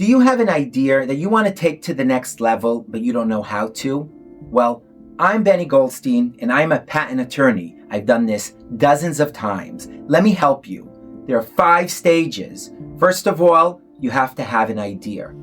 Do you have an idea that you want to take to the next level, but you don't know how to? Well, I'm Benny Goldstein, and I'm a patent attorney. I've done this dozens of times. Let me help you. There are 5 stages. First of all, you have to have an idea.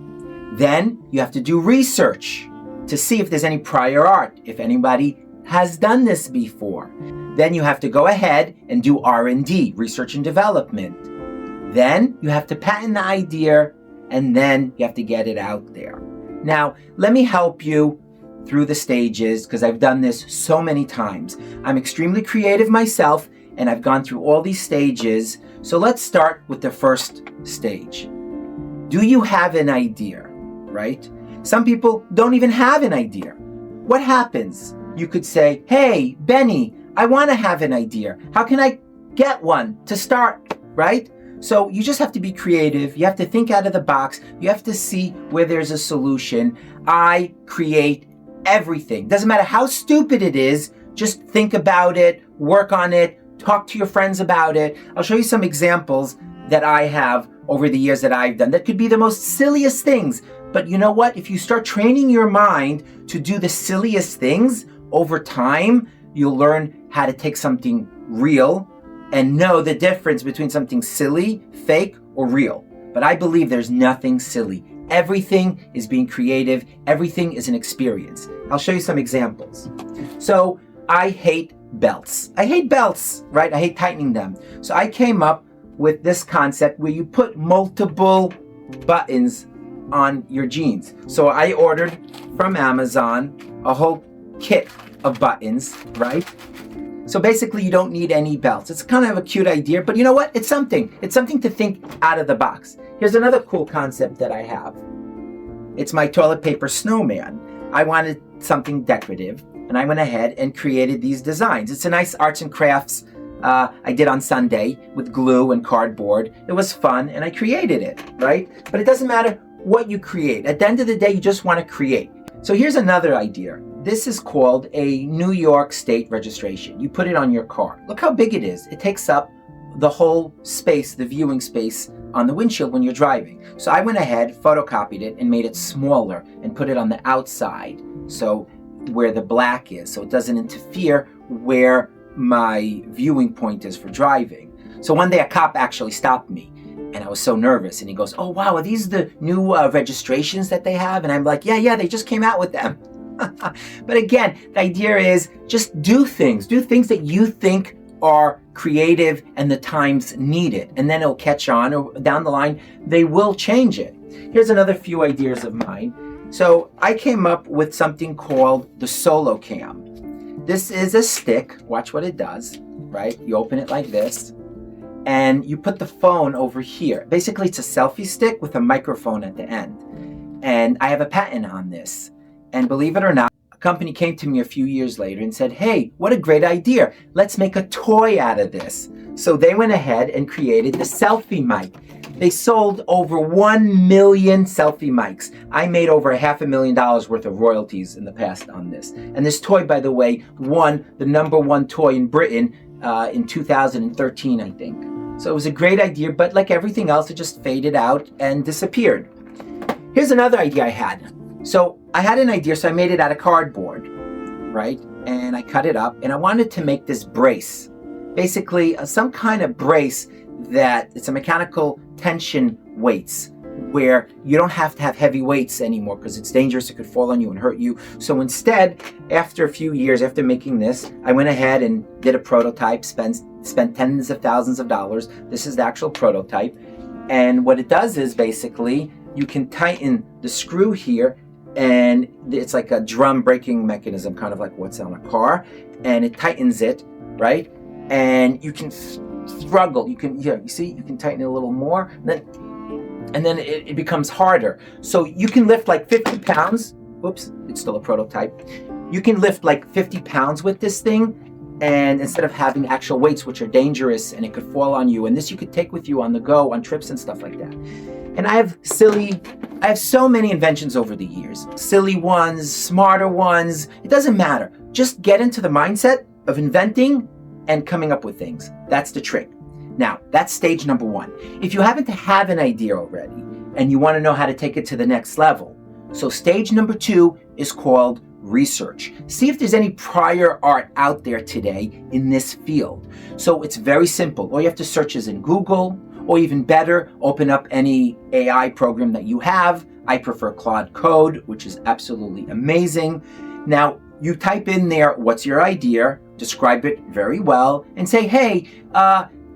Then you have to do research to see if there's any prior art, if anybody has done this before. Then you have to go ahead and do R&D, research and development. Then you have to patent the idea, and then you have to get it out there. Now, let me help you through the stages because I've done this so many times. I'm extremely creative myself, and I've gone through all these stages. So let's start with the first stage. Do you have an idea, right? Some people don't even have an idea. What happens? You could say, hey, Benny, I want to have an idea. How can I get one to start, right? So you just have to be creative. You have to think out of the box. You have to see where there's a solution. I create everything. Doesn't matter how stupid it is. Just think about it, work on it, talk to your friends about it. I'll show you some examples that I have over the years that I've done. That could be the most silliest things. But you know what? If you start training your mind to do the silliest things over time, you'll learn how to take something real and know the difference between something silly, fake, or real. But I believe there's nothing silly. Everything is being creative. Everything is an experience. I'll show you some examples. So I hate belts. I hate belts, right? I hate tightening them. So I came up with this concept where you put multiple buttons on your jeans. So I ordered from Amazon a whole kit of buttons, right? So basically you don't need any belts. It's kind of a cute idea, but you know what? It's something. It's something to think out of the box. Here's another cool concept that I have. It's my toilet paper snowman. I wanted something decorative, and I went ahead and created these designs. It's a nice arts and crafts I did on Sunday with glue and cardboard. It was fun, and I created it, right? But it doesn't matter what you create. At the end of the day, you just want to create. So here's another idea. This is called a New York State registration. You put it on your car. Look how big it is. It takes up the whole space, the viewing space on the windshield when you're driving. So I went ahead, photocopied it, and made it smaller and put it on the outside, so where the black is, so it doesn't interfere where my viewing point is for driving. So one day a cop actually stopped me, and I was so nervous, and he goes, oh wow, are these the new registrations that they have? And I'm like, yeah, they just came out with them. But again, the idea is just do things that you think are creative and the times need it, and then it'll catch on, or down the line they will change it. Here's another few ideas of mine. So I came up with something called the Solo Cam. This is a stick. Watch what it does, right? You open it like this, and you put the phone over here. Basically, it's a selfie stick with a microphone at the end. And I have a patent on this. And believe it or not, a company came to me a few years later and said, hey, what a great idea. Let's make a toy out of this. So they went ahead and created the selfie mic. They sold over 1 million selfie mics. I made over $500,000 worth of royalties in the past on this. And this toy, by the way, won the #1 toy in Britain in 2013, I think. So it was a great idea, but like everything else, it just faded out and disappeared. Here's another idea I had. So I had an idea, so I made it out of cardboard, right? And I cut it up, and I wanted to make this brace. Basically, some kind of brace that it's a mechanical tension weights, where you don't have to have heavy weights anymore because it's dangerous. It could fall on you and hurt you. So instead, after a few years after making this, I went ahead and did a prototype, spent tens of thousands of dollars. This is the actual prototype. And what it does is basically you can tighten the screw here, and it's like a drum braking mechanism, kind of like what's on a car, and it tightens it, right? And you can struggle. You can, you see, you can tighten it a little more, and then it becomes harder. So you can lift like 50 pounds. Whoops, it's still a prototype. You can lift like 50 pounds with this thing, and instead of having actual weights, which are dangerous and it could fall on you, and this you could take with you on the go, on trips and stuff like that. And I have so many inventions over the years. Silly ones, smarter ones, it doesn't matter. Just get into the mindset of inventing and coming up with things. That's the trick. Now, that's stage number 1. If you happen to have an idea already and you want to know how to take it to the next level. So stage number 2 is called research. See if there's any prior art out there today in this field. So it's very simple. All you have to search is in Google, or even better, open up any AI program that you have. I prefer Claude Code, which is absolutely amazing. Now, you type in there, what's your idea, describe it very well, and say, hey,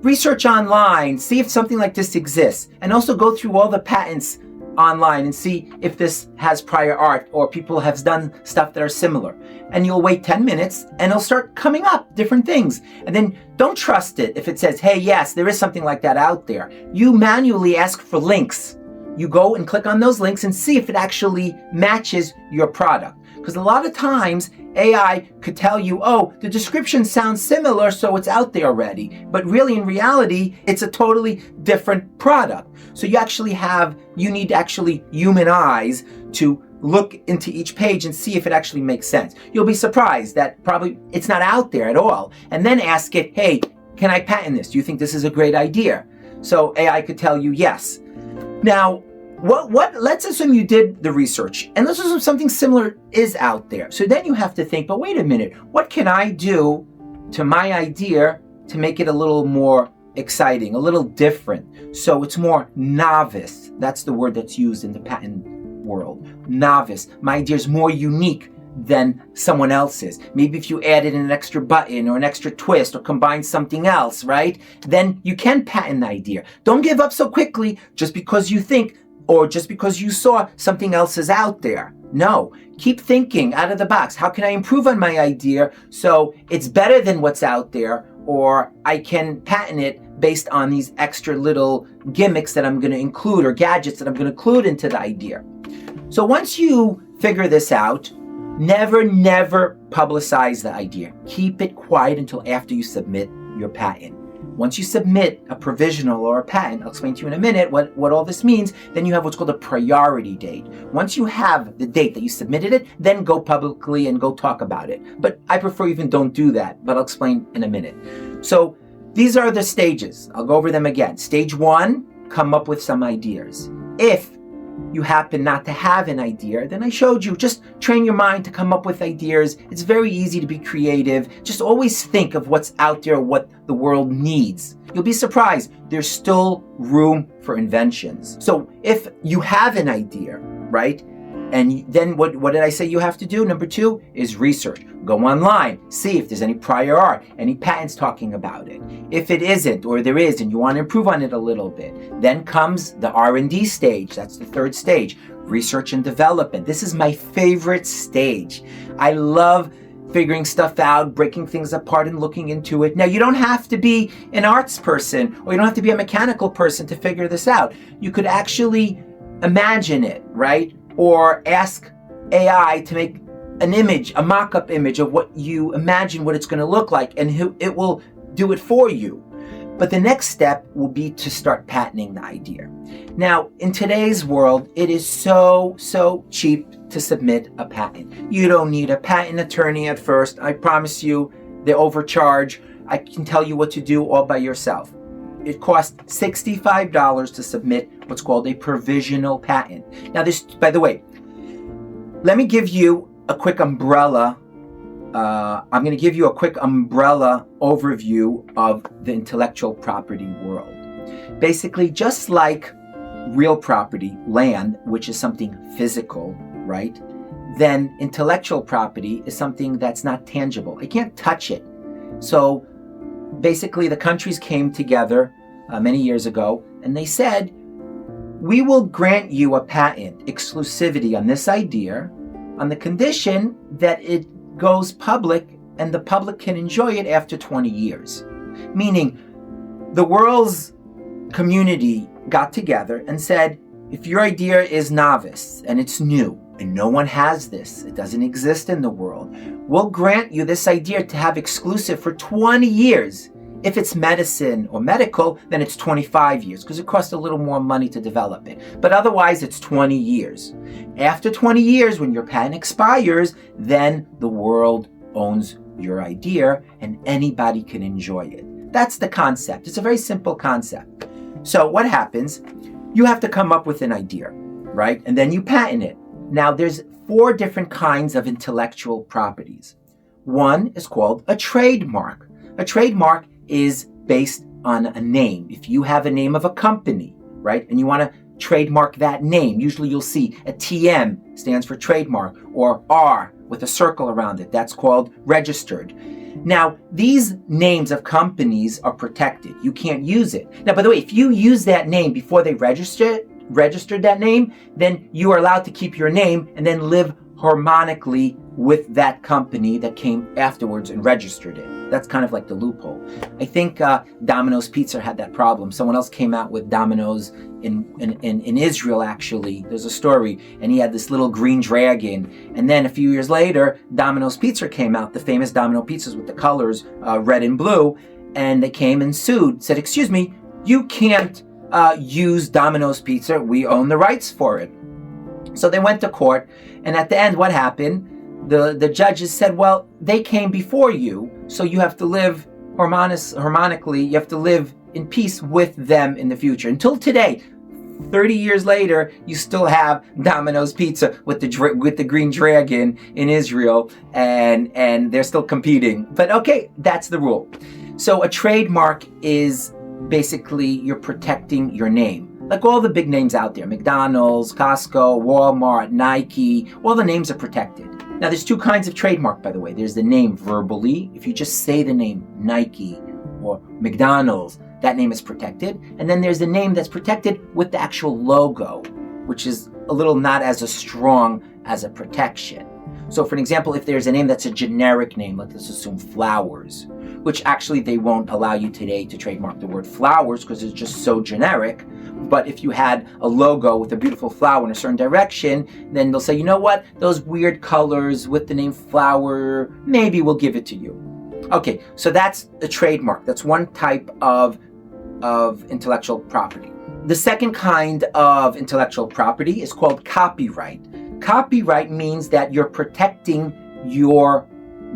research online, see if something like this exists, and also go through all the patents online and see if this has prior art or people have done stuff that are similar. And you'll wait 10 minutes and it'll start coming up different things. And then don't trust it if it says, hey, yes, there is something like that out there. You manually ask for links. You go and click on those links and see if it actually matches your product. Because a lot of times AI could tell you, oh, the description sounds similar, so it's out there already. But really, in reality, it's a totally different product. So you need to actually human eyes to look into each page and see if it actually makes sense. You'll be surprised that probably it's not out there at all. And then ask it, hey, can I patent this? Do you think this is a great idea? So AI could tell you yes. Now, let's assume you did the research, and let's assume something similar is out there. So then you have to think, but wait a minute, what can I do to my idea to make it a little more exciting, a little different, so it's more novice? That's the word that's used in the patent world. Novice. My idea is more unique than someone else's. Maybe if you added an extra button or an extra twist or combine something else, right? Then you can patent the idea. Don't give up so quickly just because you think or just because you saw something else is out there. No, keep thinking out of the box. How can I improve on my idea so it's better than what's out there, or I can patent it based on these extra little gimmicks that I'm going to include or gadgets that I'm going to include into the idea. So once you figure this out, never publicize the idea. Keep it quiet until after you submit your patent. Once you submit a provisional or a patent, I'll explain to you in a minute what all this means, then you have what's called a priority date. Once you have the date that you submitted it, then go publicly and go talk about it. But I prefer even don't do that, but I'll explain in a minute. So these are the stages. I'll go over them again. Stage 1, come up with some ideas. If you happen not to have an idea, then I showed you, just train your mind to come up with ideas. It's very easy to be creative. Just always think of what's out there, what the world needs. You'll be surprised. There's still room for inventions. So if you have an idea, right? And then what did I say you have to do? Number 2 is research. Go online, see if there's any prior art, any patents talking about it. If it isn't, or there is, and you want to improve on it a little bit, then comes the R&D stage. That's the 3rd stage, research and development. This is my favorite stage. I love figuring stuff out, breaking things apart and looking into it. Now, you don't have to be an arts person, or you don't have to be a mechanical person to figure this out. You could actually imagine it, right? Or ask AI to make an image, a mock-up image of what you imagine what it's going to look like, and it will do it for you. But the next step will be to start patenting the idea. Now, in today's world, it is so cheap to submit a patent. You don't need a patent attorney at first. I promise you, they overcharge. I can tell you what to do all by yourself. It costs $65 to submit what's called a provisional patent. Now this, by the way, let me give you a quick umbrella. I'm going to give you a quick umbrella overview of the intellectual property world. Basically, just like real property, land, which is something physical, right? Then intellectual property is something that's not tangible. I can't touch it. So basically, the countries came together many years ago, and they said, we will grant you a patent exclusivity on this idea on the condition that it goes public and the public can enjoy it after 20 years. Meaning, the world's community got together and said, if your idea is novice and it's new and no one has this, it doesn't exist in the world, we'll grant you this idea to have exclusive for 20 years. If it's medicine or medical, then it's 25 years because it costs a little more money to develop it. But otherwise, it's 20 years. After 20 years, when your patent expires, then the world owns your idea and anybody can enjoy it. That's the concept. It's a very simple concept. So what happens? You have to come up with an idea, right? And then you patent it. Now, there's 4 different kinds of intellectual properties. One is called a trademark. A trademark is based on a name. If you have a name of a company, right, and you want to trademark that name, usually you'll see a TM stands for trademark, or R with a circle around it. That's called registered. Now, these names of companies are protected. You can't use it. Now, by the way, if you use that name before they registered that name, then you are allowed to keep your name and then live harmonically with that company that came afterwards and registered it. That's kind of like the loophole. I think Domino's Pizza had that problem. Someone else came out with Domino's in Israel, actually. There's a story, and he had this little green dragon. And then a few years later, Domino's Pizza came out, the famous Domino pizzas with the colors red and blue, and they came and sued, said, excuse me, you can't use Domino's Pizza. We own the rights for it. So they went to court, and at the end, what happened? The judges said, well, they came before you, so you have to live harmonically, you have to live in peace with them in the future. Until today, 30 years later, you still have Domino's Pizza with the green dragon in Israel, and they're still competing. But okay, that's the rule. So a trademark is basically you're protecting your name. Like all the big names out there, McDonald's, Costco, Walmart, Nike, all the names are protected. Now, there's 2 kinds of trademark, by the way. There's the name verbally. If you just say the name Nike or McDonald's, that name is protected. And then there's the name that's protected with the actual logo, which is a little not as strong as a protection. So, for an example, if there's a name that's a generic name, let's assume flowers, which actually they won't allow you today to trademark the word flowers because it's just so generic. But if you had a logo with a beautiful flower in a certain direction, then they'll say, you know what, those weird colors with the name flower, maybe we'll give it to you. Okay, so that's a trademark. That's one type of intellectual property. The second kind of intellectual property is called copyright. Copyright means that you're protecting your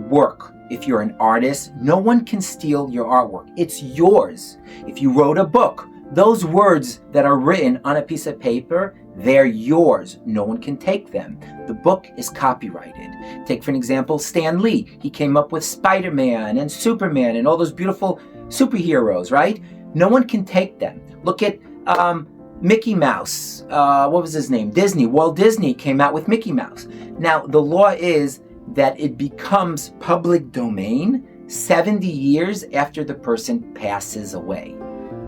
work. If you're an artist, no one can steal your artwork. It's yours. If you wrote a book, those words that are written on a piece of paper, they're yours. No one can take them. The book is copyrighted. Take, for an example, Stan Lee. He came up with Spider-Man and Superman and all those beautiful superheroes, right? No one can take them. Look at Mickey Mouse. What was his name? Disney. Walt Disney came out with Mickey Mouse. Now, the law is that it becomes public domain 70 years after the person passes away.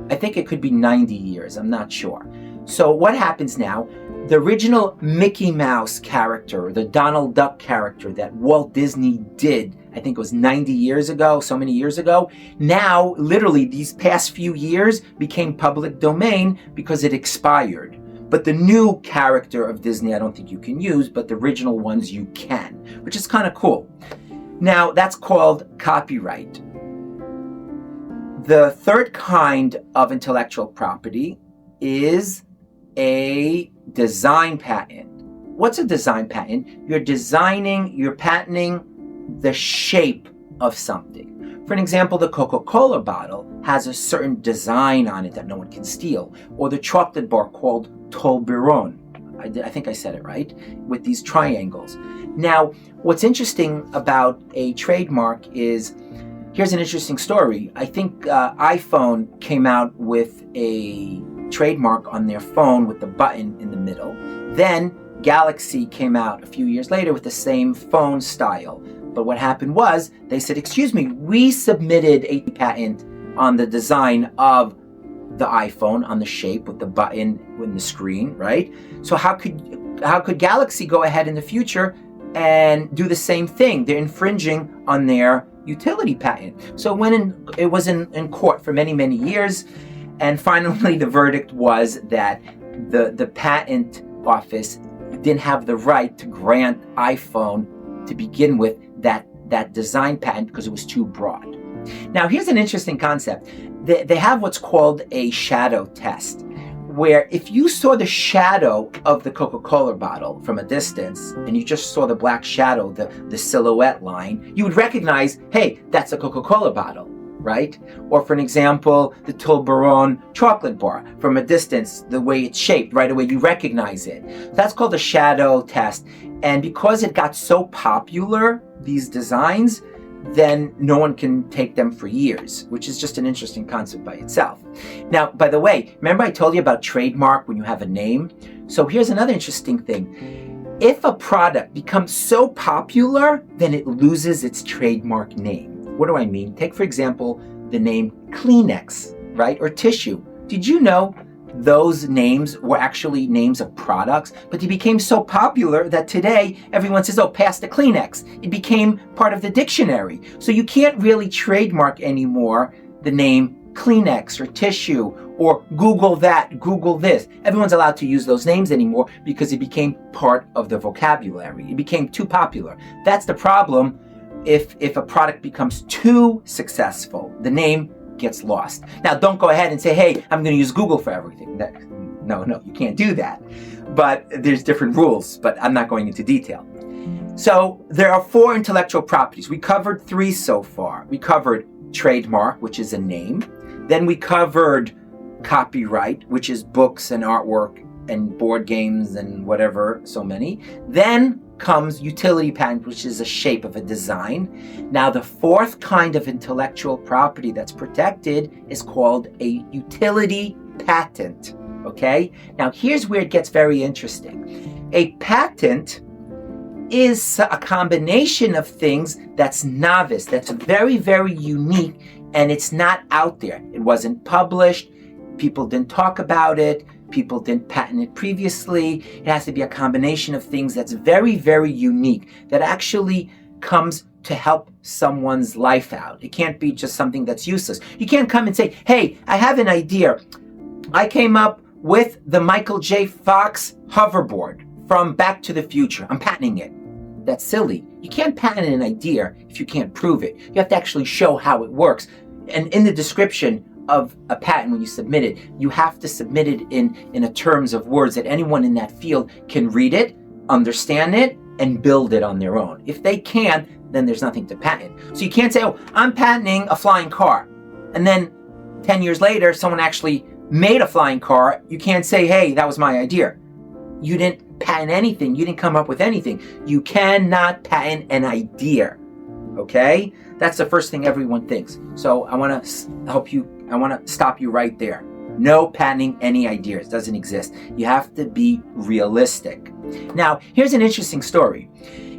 I think it could be 90 years, I'm not sure. So what happens now, the original Mickey Mouse character, the Donald Duck character that Walt Disney did, I think it was 90 years ago, so many years ago, now literally these past few years became public domain because it expired. But the new character of Disney, I don't think you can use, but the original ones you can, which is kind of cool. Now, that's called copyright. The third kind of intellectual property is a design patent. What's a design patent? You're patenting the shape of something. For an example, the Coca-Cola bottle has a certain design on it that no one can steal, or the chocolate bar called Toblerone. I think I said it right, with these triangles. Now, what's interesting about a trademark is, here's an interesting story. I think iPhone came out with a trademark on their phone with the button in the middle. Then Galaxy came out a few years later with the same phone style. But what happened was, they said, excuse me, we submitted a patent on the design of the iPhone, on the shape with the button in the screen, right? So how could Galaxy go ahead in the future and do the same thing? They're infringing on their utility patent. So it was in court for many, many years. And finally, the verdict was that the patent office didn't have the right to grant iPhone to begin with that design patent because it was too broad. Now, here's an interesting concept. They have what's called a shadow test, where if you saw the shadow of the Coca-Cola bottle from a distance, and you just saw the black shadow, the silhouette line, you would recognize, hey, that's a Coca-Cola bottle, right? Or for an example, the Toblerone chocolate bar. From a distance, the way it's shaped, right away you recognize it. That's called a shadow test. And because it got so popular, these designs, then no one can take them for years, which is just an interesting concept by itself. Now, by the way, remember I told you about trademark when you have a name? So here's another interesting thing. If a product becomes so popular, then it loses its trademark name. What do I mean? Take, for example, the name Kleenex, right? Or tissue. Did you know those names were actually names of products, but they became so popular that today everyone says, oh, pass the Kleenex. It became part of the dictionary. So you can't really trademark anymore the name Kleenex or tissue or Google that, Google this. Everyone's allowed to use those names anymore because it became part of the vocabulary. It became too popular. That's the problem. If a product becomes too successful, the name gets lost. Now, don't go ahead and say, hey, I'm going to use Google for everything. No, you can't do that. But there's different rules, but I'm not going into detail. So there are 4 intellectual properties. We covered 3 so far. We covered trademark, which is a name. Then we covered copyright, which is books and artwork and board games and whatever, so many. Then comes utility patent, which is a shape of a design. Now, the 4th kind of intellectual property that's protected is called a utility patent, okay? Now, here's where it gets very interesting. A patent is a combination of things that's novice, that's very, very unique, and it's not out there. It wasn't published. People didn't talk about it. People didn't patent it previously. It has to be a combination of things that's very, very unique, that actually comes to help someone's life out. It can't be just something that's useless. You can't come and say, hey, I have an idea. I came up with the Michael J. Fox hoverboard from Back to the Future. I'm patenting it. That's silly. You can't patent an idea if you can't prove it. You have to actually show how it works. And in the description of a patent, when you submit it, you have to submit it in a terms of words that anyone in that field can read it, understand it, and build it on their own. If they can't, then there's nothing to patent. So you can't say, oh, I'm patenting a flying car. And then 10 years later, someone actually made a flying car. You can't say, hey, that was my idea. You didn't patent anything. You didn't come up with anything. You cannot patent an idea. Okay? That's the first thing everyone thinks. So I want to help you. I want to stop you right there. No patenting any ideas. Doesn't exist. You have to be realistic. Now, here's an interesting story.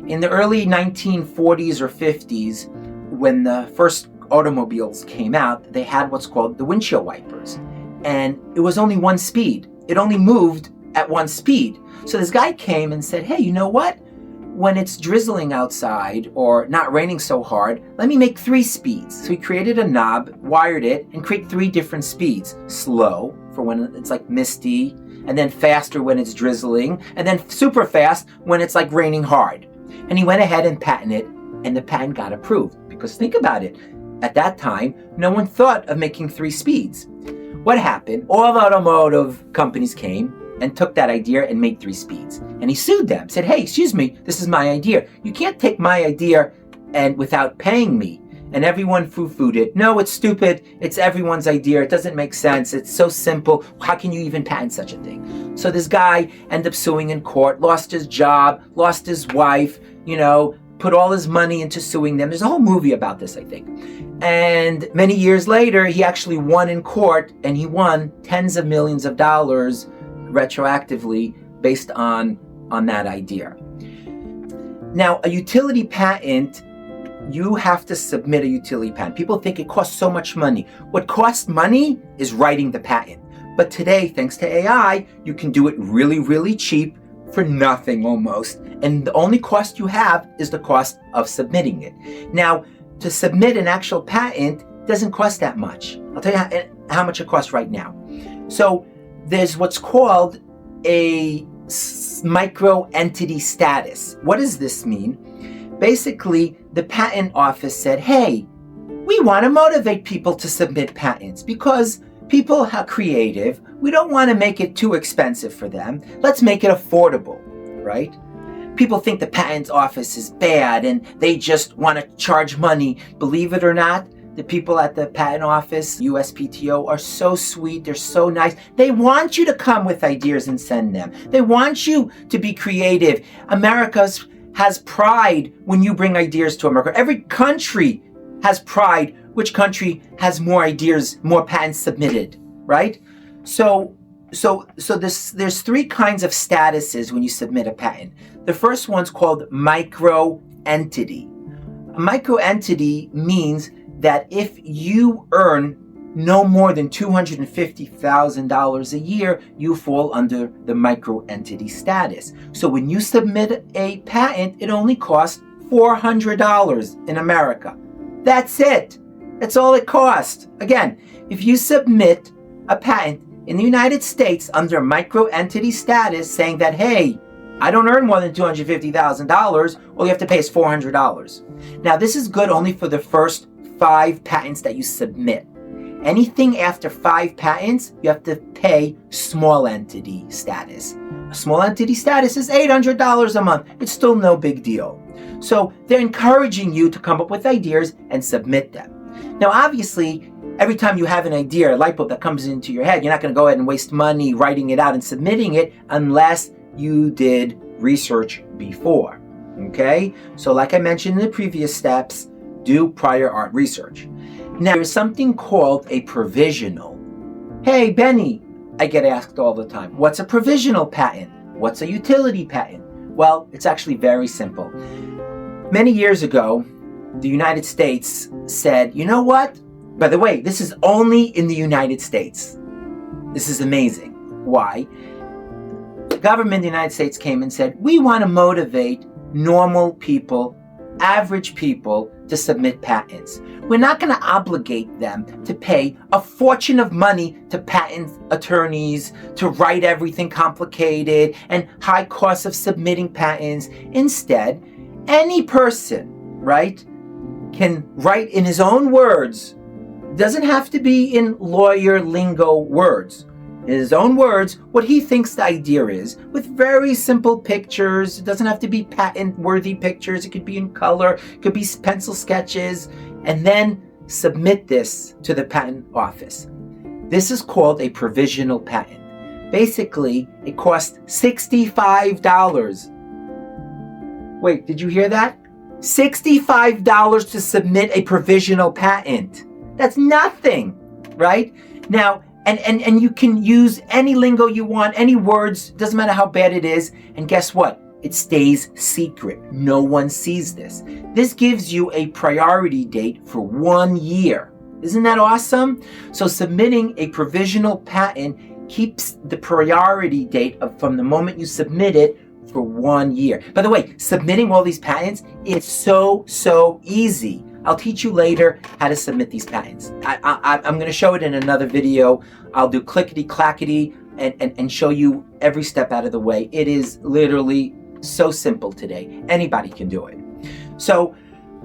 In the early 1940s or 50s, when the first automobiles came out, they had what's called the windshield wipers. And it was only one speed. It only moved at one speed. So this guy came and said, hey, you know what? When it's drizzling outside or not raining so hard, let me make 3 speeds. So he created a knob, wired it, and create 3 different speeds. Slow for when it's like misty, and then faster when it's drizzling, and then super fast when it's like raining hard. And he went ahead and patented it, and the patent got approved. Because think about it, at that time, no one thought of making 3 speeds. What happened? All the automotive companies came and took that idea and made 3 speeds. And he sued them, said, hey, excuse me, this is my idea. You can't take my idea and without paying me. And everyone foo-fooed it. No, it's stupid. It's everyone's idea. It doesn't make sense. It's so simple. How can you even patent such a thing? So this guy ended up suing in court, lost his job, lost his wife, put all his money into suing them. There's a whole movie about this, I think. And many years later, he actually won in court, and he won tens of millions of dollars retroactively based on that idea. Now, a utility patent, you have to submit a utility patent. People think it costs so much money. What costs money is writing the patent. But today, thanks to AI, you can do it really, really cheap for nothing almost. And the only cost you have is the cost of submitting it. Now, to submit an actual patent doesn't cost that much. I'll tell you how much it costs right now. So there's what's called a micro entity status. What does this mean? Basically, the patent office said, hey, we want to motivate people to submit patents because people are creative. We don't want to make it too expensive for them. Let's make it affordable, right? People think the patent office is bad and they just want to charge money. Believe it or not, The people at the patent office, USPTO, are so sweet. They're so nice. They want you to come with ideas and send them. They want you to be creative. America has pride when you bring ideas to America. Every country has pride. Which country has more ideas, more patents submitted, right? So there's three kinds of statuses when you submit a patent. The first one's called micro-entity. A micro-entity means that if you earn no more than $250,000 a year, you fall under the micro-entity status. So when you submit a patent, it only costs $400 in America. That's it. That's all it costs. Again, if you submit a patent in the United States under micro-entity status saying that, hey, I don't earn more than $250,000, all you have to pay is $400. Now, this is good only for the first 5 patents that you submit. Anything after 5 patents, you have to pay small entity status. A small entity status is $800 a month. It's still no big deal. So they're encouraging you to come up with ideas and submit them. Now, obviously, every time you have an idea, a light bulb that comes into your head, you're not going to go ahead and waste money writing it out and submitting it unless you did research before. Okay? So like I mentioned in the previous steps, do prior art research. Now, there's something called a provisional. Hey, Benny, I get asked all the time, what's a provisional patent? What's a utility patent? Well, it's actually very simple. Many years ago, the United States said, you know what? By the way, this is only in the United States. This is amazing. Why? The government of the United States came and said, we want to motivate normal people, average people, to submit patents. We're not going to obligate them to pay a fortune of money to patent attorneys to write everything complicated and high costs of submitting patents. Instead, any person, right, can write in his own words. Doesn't have to be in lawyer lingo words. In his own words, what he thinks the idea is, with very simple pictures. It doesn't have to be patent-worthy pictures. It could be in color. It could be pencil sketches. And then submit this to the patent office. This is called a provisional patent. Basically, it costs $65. Wait, did you hear that? $65 to submit a provisional patent. That's nothing, right? Now, and you can use any lingo you want, any words, doesn't matter how bad it is. And guess what? It stays secret. No one sees this. This gives you a priority date for 1 year. Isn't that awesome? So submitting a provisional patent keeps the priority date from the moment you submit it for 1 year. By the way, submitting all these patents is so easy. I'll teach you later how to submit these patents. I'm going to show it in another video. I'll do clickety-clackety and show you every step out of the way. It is literally so simple today. Anybody can do it. So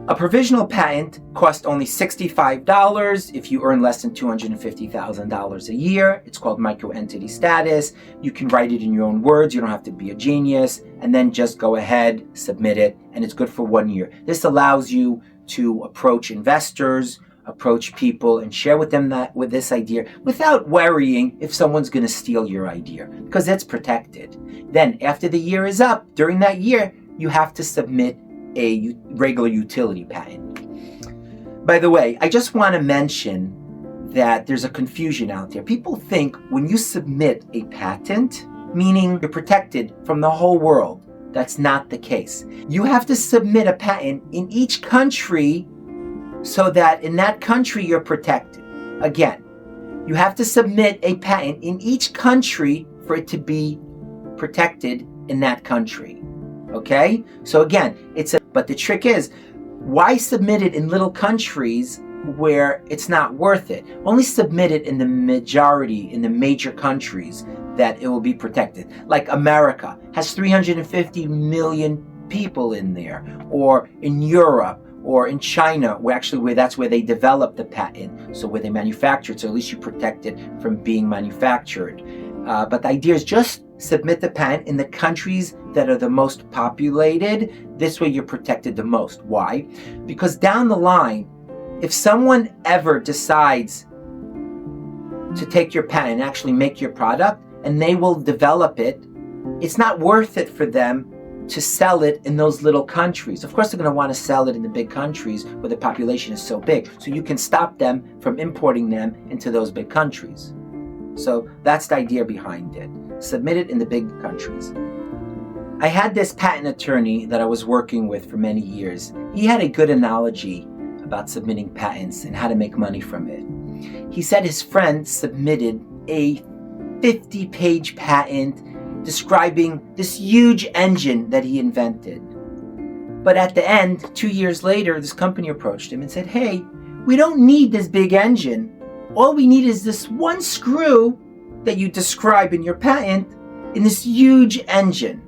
a provisional patent costs only $65 if you earn less than $250,000 a year. It's called micro-entity status. You can write it in your own words. You don't have to be a genius. And then just go ahead, submit it, and it's good for 1 year. This allows you to approach investors, approach people, and share with them with this idea without worrying if someone's going to steal your idea, because that's protected. Then after the year is up, during that year, you have to submit a regular utility patent. By the way, I just want to mention that there's a confusion out there. People think when you submit a patent, meaning you're protected from the whole world. That's not the case. You have to submit a patent in each country so that in that country you're protected. Again, you have to submit a patent in each country for it to be protected in that country. Okay? So again, but the trick is, why submit it in little countries where it's not worth it? Only submit it in the majority, in the major countries that it will be protected. Like America has 350 million people in there, or in Europe, or in China, where that's where they develop the patent, so where they manufacture it, so at least you protect it from being manufactured. But the idea is just submit the patent in the countries that are the most populated. This way you're protected the most. Why? Because down the line, if someone ever decides to take your patent and actually make your product, and they will develop it, it's not worth it for them to sell it in those little countries. Of course, they're going to want to sell it in the big countries where the population is so big. So you can stop them from importing them into those big countries. So that's the idea behind it. Submit it in the big countries. I had this patent attorney that I was working with for many years. He had a good analogy about submitting patents and how to make money from it. He said his friend submitted a 50-page patent describing this huge engine that he invented. But at the end, 2 years later, this company approached him and said, hey, we don't need this big engine. All we need is this one screw that you describe in your patent in this huge engine.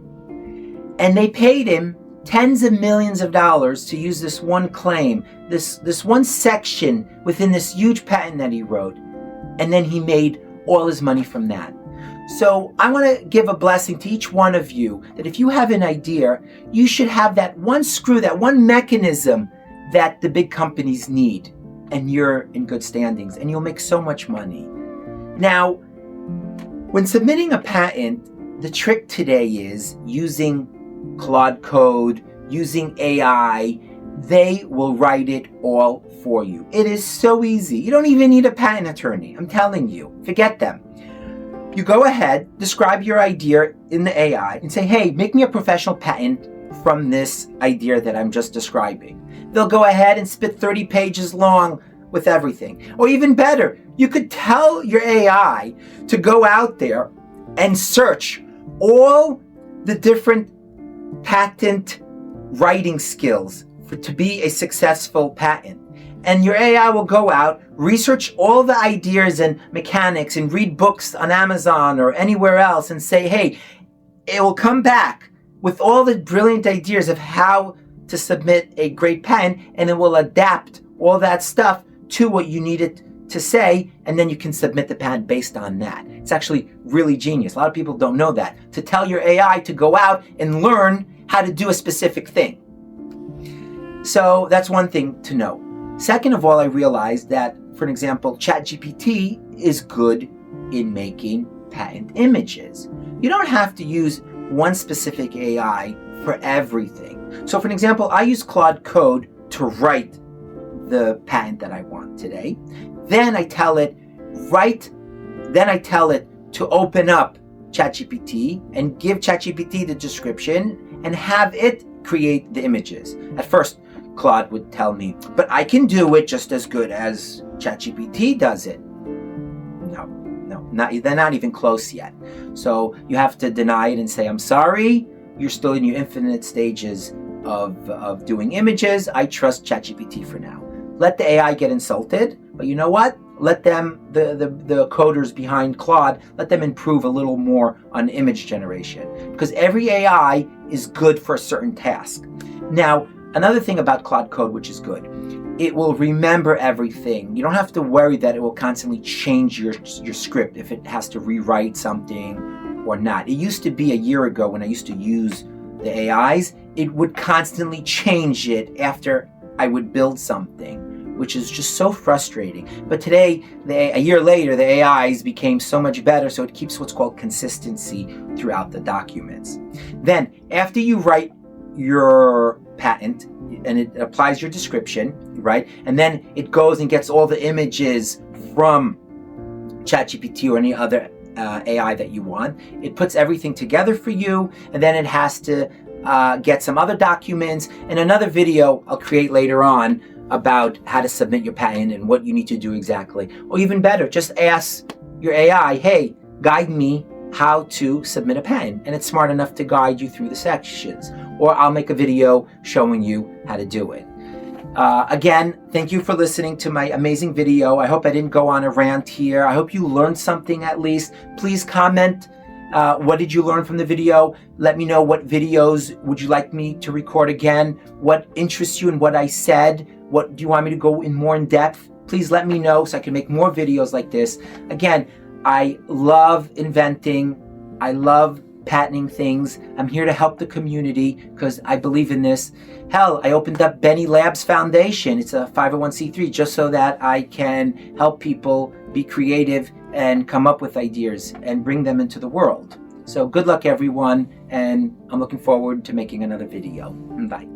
And they paid him tens of millions of dollars to use this one claim, this one section within this huge patent that he wrote. And then he made all his money from that. So I want to give a blessing to each one of you that if you have an idea, you should have that one screw, that one mechanism that the big companies need, and you're in good standings and you'll make so much money. Now, when submitting a patent, the trick today is using Claude Code, using AI. They will write it all for you. It is so easy. You don't even need a patent attorney. I'm telling you, forget them. You go ahead, describe your idea in the AI and say, hey, make me a professional patent from this idea that I'm just describing. They'll go ahead and spit 30 pages long with everything. Or even better, you could tell your AI to go out there and search all the different patent writing skills to be a successful patent. And your AI will go out, research all the ideas and mechanics and read books on Amazon or anywhere else and say, hey, it will come back with all the brilliant ideas of how to submit a great patent, and it will adapt all that stuff to what you need it to say, and then you can submit the patent based on that. It's actually really genius. A lot of people don't know that. To tell your AI to go out and learn how to do a specific thing. So that's one thing to know. Second of all, I realized that, for example, ChatGPT is good in making patent images. You don't have to use one specific AI for everything. So for example, I use Claude Code to write the patent that I want today. Then I tell it to open up ChatGPT and give ChatGPT the description and have it create the images. At first, Claude would tell me, but I can do it just as good as ChatGPT does it. No, they're not even close yet. So you have to deny it and say, I'm sorry, you're still in your infinite stages of doing images. I trust ChatGPT for now. Let the AI get insulted, but you know what? Let them, the coders behind Claude, let them improve a little more on image generation, because every AI is good for a certain task. Now, another thing about Claude Code, which is good, it will remember everything. You don't have to worry that it will constantly change your script if it has to rewrite something or not. It used to be a year ago when I used to use the AIs, it would constantly change it after I would build something, which is just so frustrating. But today, a year later, the AIs became so much better, so it keeps what's called consistency throughout the documents. Then, after you write your patent and it applies your description, right? And then it goes and gets all the images from ChatGPT or any other AI that you want. It puts everything together for you, and then it has to get some other documents. And another video I'll create later on about how to submit your patent and what you need to do exactly. Or even better, just ask your AI, hey, guide me how to submit a patent. And it's smart enough to guide you through the sections. Or I'll make a video showing you how to do it. Again, thank you for listening to my amazing video. I hope I didn't go on a rant here. I hope you learned something at least. Please comment. What did you learn from the video? Let me know what videos would you like me to record again? What interests you in what I said? What do you want me to go in more in depth? Please let me know so I can make more videos like this. Again, I love inventing. I love patenting things. I'm here to help the community because I believe in this. Hell, I opened up Benny Labs Foundation. It's a 501c3 just so that I can help people be creative and come up with ideas and bring them into the world. So good luck, everyone, and I'm looking forward to making another video. Bye.